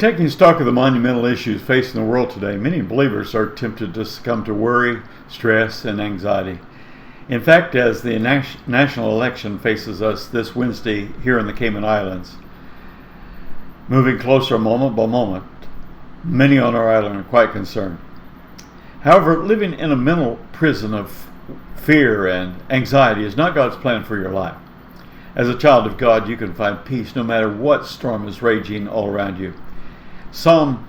taking stock of the monumental issues facing the world today, many believers are tempted to succumb to worry, stress, and anxiety. In fact, as the national election faces us this Wednesday here in the Cayman Islands, moving closer moment by moment, many on our island are quite concerned. However, living in a mental prison of fear and anxiety is not God's plan for your life. As a child of God, you can find peace no matter what storm is raging all around you. Psalm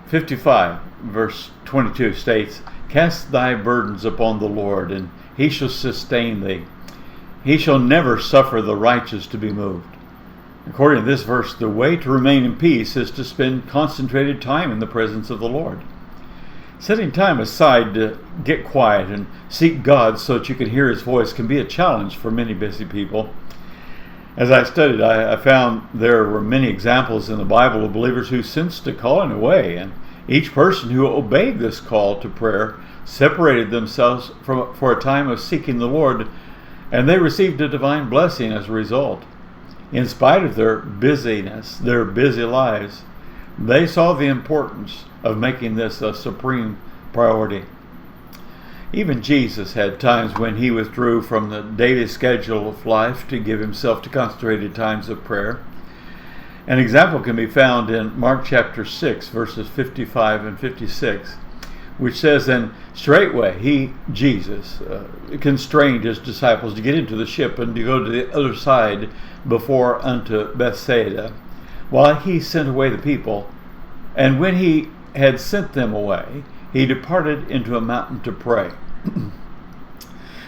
55, verse 22 states, "Cast thy burdens upon the Lord, and he shall sustain thee. He shall never suffer the righteous to be moved." According to this verse, the way to remain in peace is to spend concentrated time in the presence of the Lord. Setting time aside to get quiet and seek God so that you can hear His voice can be a challenge for many busy people. As I studied, I found there were many examples in the Bible of believers who sensed a calling away, and each person who obeyed this call to prayer separated themselves for a time of seeking the Lord, and they received a divine blessing as a result. In spite of their busyness, their busy lives, they saw the importance of making this a supreme priority. Even Jesus had times when he withdrew from the daily schedule of life to give himself to concentrated times of prayer. An example can be found in Mark chapter 6, verses 55 and 56, which says, "And straightway he, Jesus, constrained his disciples to get into the ship and to go to the other side before unto Bethsaida, while he sent away the people. And when he had sent them away, he departed into a mountain to pray."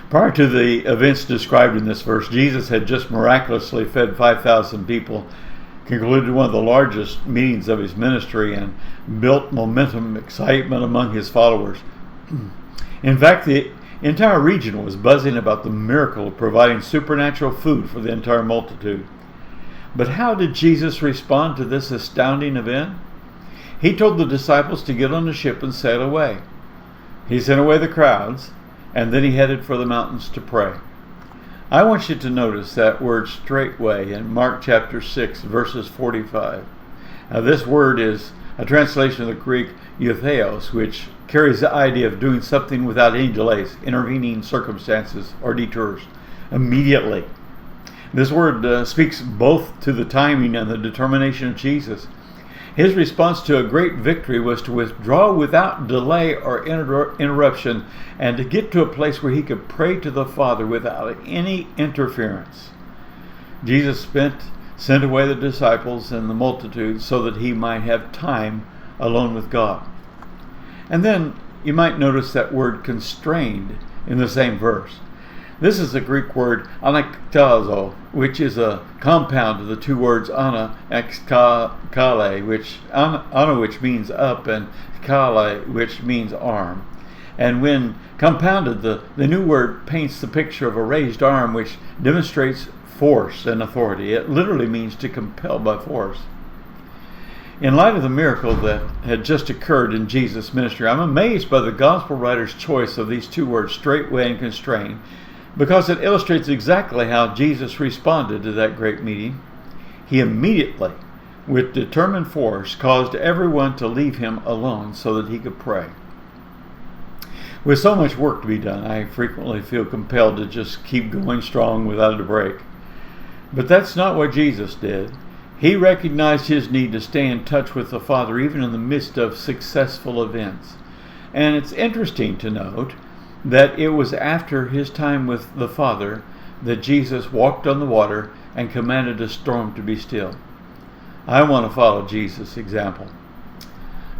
Prior to the events described in this verse, Jesus had just miraculously fed 5,000 people, concluded one of the largest meetings of his ministry, and built momentum, excitement among his followers. In fact, the entire region was buzzing about the miracle of providing supernatural food for the entire multitude. But how did Jesus respond to this astounding event? He told the disciples to get on the ship and sail away. He sent away the crowds, and then he headed for the mountains to pray. I want you to notice that word straightway in Mark chapter 6, verses 45. Now, this word is a translation of the Greek eutheos, which carries the idea of doing something without any delays, intervening circumstances, or detours, immediately. This word speaks both to the timing and the determination of Jesus. His response to a great victory was to withdraw without delay or interruption, and to get to a place where he could pray to the Father without any interference. Jesus sent away the disciples and the multitude so that he might have time alone with God. And then you might notice that word constrained in the same verse. This is the Greek word anaktazo, which is a compound of the two words ana and kale, which means up, and kale, which means arm. And when compounded, the new word paints the picture of a raised arm, which demonstrates force and authority. It literally means to compel by force. In light of the miracle that had just occurred in Jesus' ministry, I'm amazed by the gospel writer's choice of these two words, straightway and constrained, because it illustrates exactly how Jesus responded to that great meeting. He immediately, with determined force, caused everyone to leave him alone so that he could pray. With so much work to be done, I frequently feel compelled to just keep going strong without a break. But that's not what Jesus did. He recognized his need to stay in touch with the Father even in the midst of successful events. And it's interesting to note that it was after his time with the Father that Jesus walked on the water and commanded a storm to be still. I want to follow Jesus' example.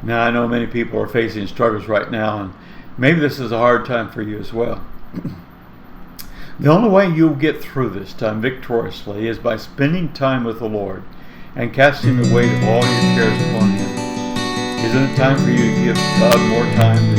Now, I know many people are facing struggles right now, and maybe this is a hard time for you as well. The only way you'll get through this time victoriously is by spending time with the Lord and casting the weight of all your cares upon Him. Isn't it time for you to give God more time